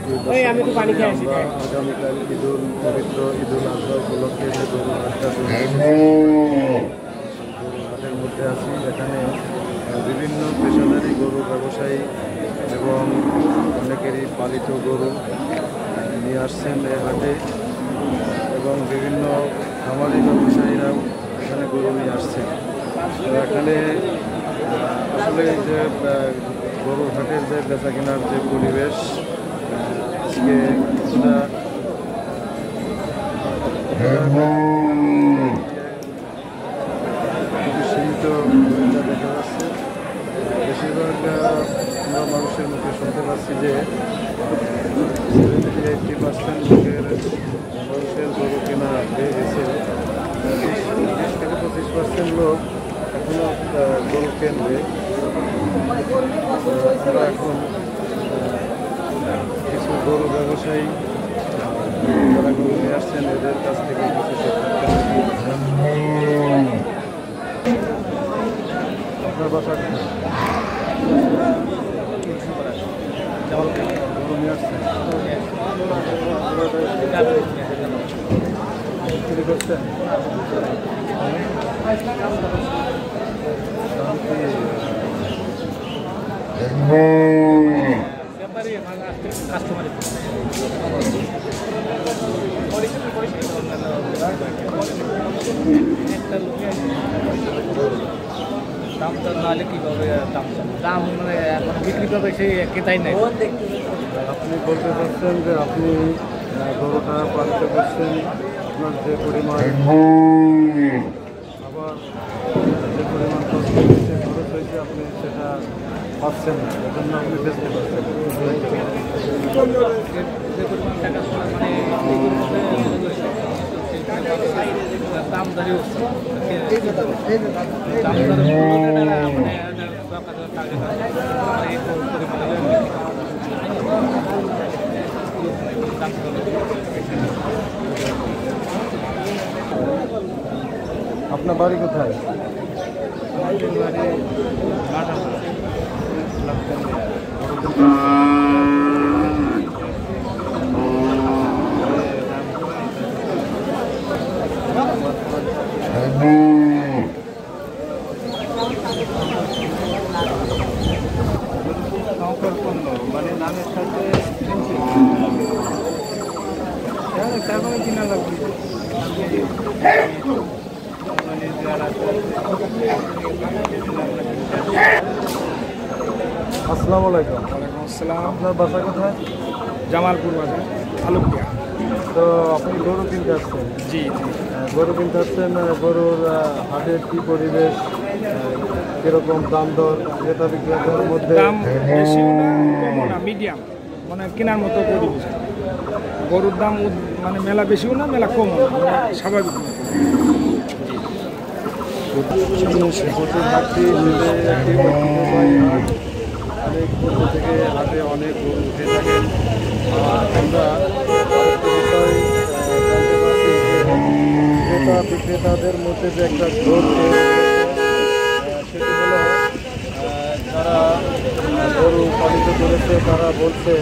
আমরা আগামীকাল পবিত্র ঈদুল আজহা উপলক্ষে যে গরু হাটটা হাটের মধ্যে আছি, এখানে বিভিন্ন পেশাদারী গরু ব্যবসায়ী এবং অনেকেরই পালিত গরু নিয়ে আসছেন এই হাটে এবং বিভিন্ন খামারি ব্যবসায়ীরাও এখানে গরু নিয়ে আসছেন। এখানে আসলে যে গরুর হাটের যে বেচা কেনার যে পরিবেশ আজকে খুবই সীমিত দেখা যাচ্ছে। বেশিরভাগ আমরা মানুষের মুখে শুনতে পাচ্ছি যে 70-80% লোকের মানুষের গরু কেনা হয়ে গেছে। 20-25% লোক এখনো গরু কেনবে। আমরা এখন কিছু গরু ব্যবসায়ী যারা গরু নিয়ে আসছেন এদের কাছ থেকে কিছু আপনার বাসা গরু নিয়ে আসছেন বিক্রি করছেন? দামটা নাহলে কীভাবে দাম মানে এখন বিক্রি করবে সেই কেতাই নেই। আপনি বলতে চাচ্ছেন যে আপনি গরুটা পালিত করছেন, আপনার যে পরিমাণ আবার যে পরিমাণ খরচ হয়েছে আপনি সেটা পাচ্ছেন না, এজন্য আপনি বেচতে পারছেন। যে পরিমাণ টাকা মানে দামদারি হচ্ছে আপনার বাড়ি কোথায়? মানে দামের সাথে কিনা লাগবে। আসসালামু আলাইকুম। ওয়ালাইকুম আসসালাম। আপনার বাসা কোথায়? জামালপুর বাজার আলুকিয়া। তো আপনি গরু কিনতে আসছেন? জি গরু কিনতে আসছেন। গরুর হাটের কী পরিবেশ, কীরকম দাম দর ক্রেতা বিক্রেতার মধ্যে? দাম বেশিও না কমও না, মিডিয়াম, মানে কেনার মতো পরিবেশ। গরুর দাম মানে মেলা বেশিও না মেলা কমও না, মানে স্বাভাবিক। হাটটি মিলে একটি ঐতিহ্যবাহী হাট। অনেক পূর্ব থেকে হাটে অনেক গরু উঠে থাকেন। আমরা আরেকটি বিষয় জানতে পারছি যে ক্রেতা বিক্রেতাদের মধ্যে যে একটা গরু সেটি হলো যারা গরু পালিত করেছে তারা বলছে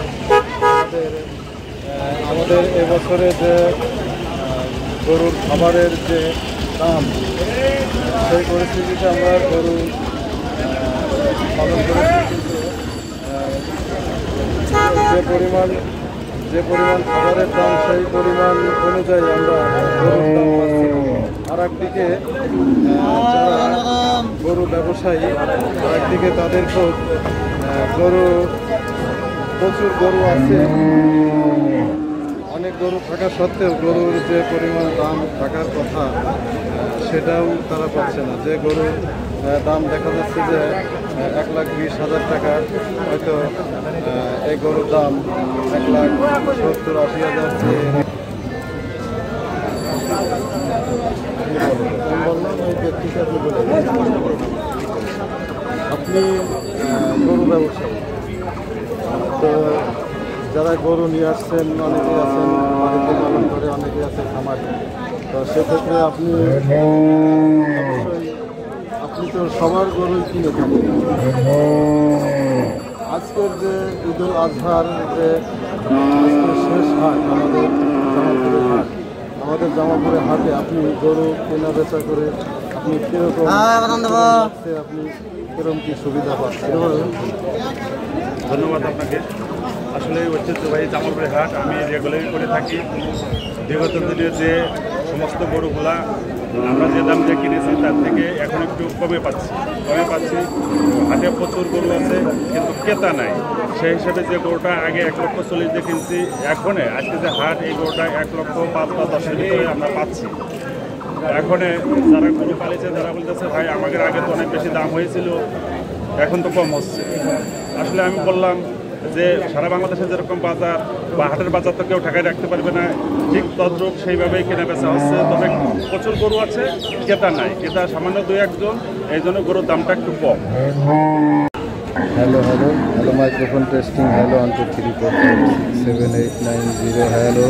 আমাদের এবছরে যে গরুর খাবারের যে দাম, সেই পরিস্থিতিতে আমরা গরু পালন করেছি, কিন্তু যে পরিমাণ খাবারের দাম সেই পরিমাণ অনুযায়ী আমরা গরুর দাম পাচ্ছি। আর একদিকে যারা গরু ব্যবসায়ী, আর একদিকে তাদেরকেও প্রচুর গরু আছে, অনেক গরু থাকা সত্ত্বেও গরুর যে পরিমাণ দাম থাকার কথা সেটাও তারা পাচ্ছে না। যে গরুর দাম দেখা যাচ্ছে যে 1,20,000 টাকা, হয়তো এই গরুর দাম 1,70,000-80,000। আপনি গরু ব্যবসায়ী, তো যারা গরু নিয়ে আসছেন অনেকে আছেন বাড়িতে পালন করে, অনেকে আছে খামারে। তো সেক্ষেত্রে আপনি তো সবার গরুই কিনে থাকেন। আজকের যে ঈদুল আজহার যে আজকের শেষ হাট আমাদের জামালপুরের হাটে আপনি গরু কেনা বেচা করে আপনি কীরকম আপনি কীরকম কী সুবিধা পাচ্ছেন? ধন্যবাদ আপনাকে। আসলে ঐতিহ্যবাহী জামালপুরের হাট আমি রেগুলারই করে থাকি। বিগত দিনের যে সমস্ত গরুগুলা আমরা যে দাম দিয়ে কিনেছি তার থেকে এখন একটু কমে পাচ্ছি। হাটে প্রচুর গরু আছে কিন্তু ক্রেতা নাই। সেই হিসাবে যে গরুটা আগে 1,40,000 দিয়ে কিনছি, আজকে যে হাট এই গরুটা 1,05,000 বা 10,000 ভিতরে আমরা পাচ্ছি। এখন যারা গরু পালিয়েছে তারা বলতেছে ভাই আমাদের আগে তো অনেক বেশি দাম হয়েছিল, এখন তো কম হচ্ছে। আসলে আমি বললাম যে সারা বাংলাদেশে যেরকম বাজার বা হাটের বাজার তো কেউ ঠেকায় রাখতে পারবে না, ঠিক তদ্রূপ সেইভাবেই কেনা বেচা হচ্ছে। তবে প্রচুর গরু আছে, ক্রেতা নাই, ক্রেতা সামান্য 2-1 এই জন্য গরুর দামটা একটু কম। Hello microphone testing. Hello 1 2 3 4 5 6 7 8 9 0। Hello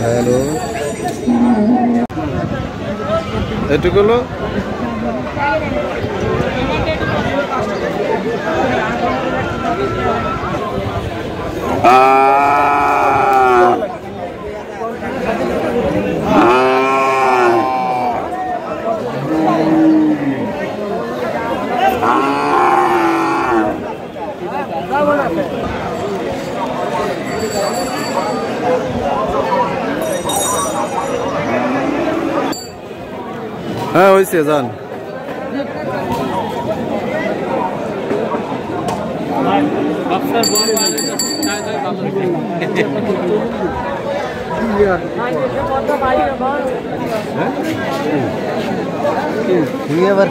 hello এটুকুলো হ্যাঁ হয়েছে যান। আবার